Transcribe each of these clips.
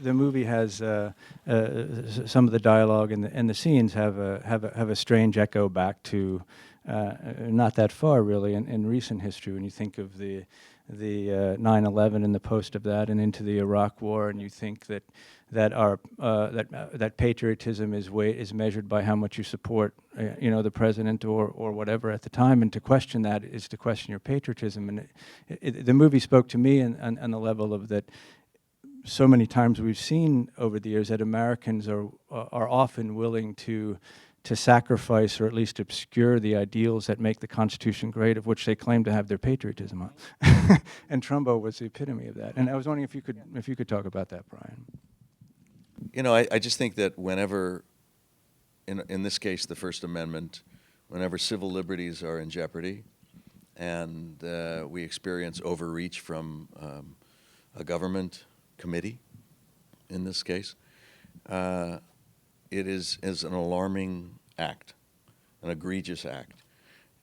the movie has some of the dialogue and the scenes have a strange echo back to not that far really in recent history. When you think of the 9/11 and the post of that, and into the Iraq War, and you think that patriotism is measured by how much you support the president or whatever at the time, and to question that is to question your patriotism. And the movie spoke to me on the level of that. So many times we've seen over the years that Americans are often willing to sacrifice or at least obscure the ideals that make the Constitution great, of which they claim to have their patriotism on. And Trumbo was the epitome of that. And I was wondering if you could talk about that, Bryan. I just think that whenever, in this case, the First Amendment, whenever civil liberties are in jeopardy, and we experience overreach from a government committee, in this case, it is an alarming act, an egregious act.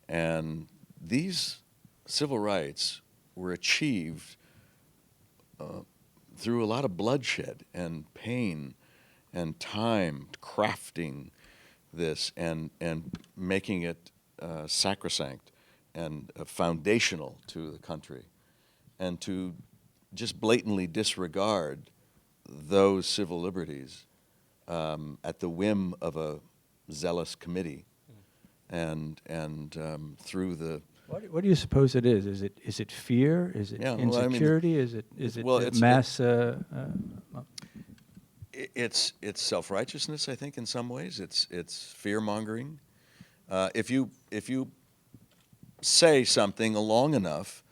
And these civil rights were achieved through a lot of bloodshed and pain and time crafting this and making it sacrosanct and foundational to the country. And to just blatantly disregard those civil liberties at the whim of a zealous committee, and through the. What do you suppose it is? Is it fear? Is it insecurity? Is it mass? It's self-righteousness. I think in some ways it's fear-mongering. If you say something long enough,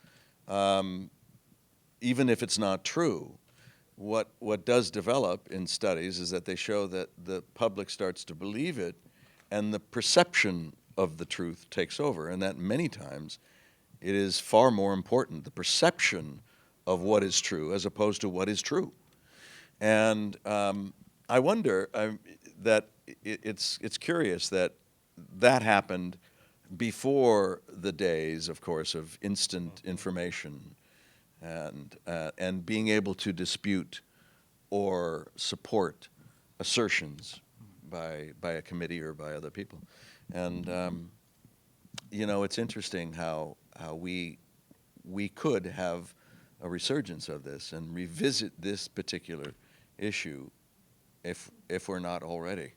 even if it's not true, what does develop in studies is that they show that the public starts to believe it, and the perception of the truth takes over, and that many times it is far more important, the perception of what is true as opposed to what is true. And I wonder that it's curious that happened before the days, of course, of instant information and being able to dispute or support assertions by a committee or by other people. And it's interesting how we could have a resurgence of this and revisit this particular issue if we're not already.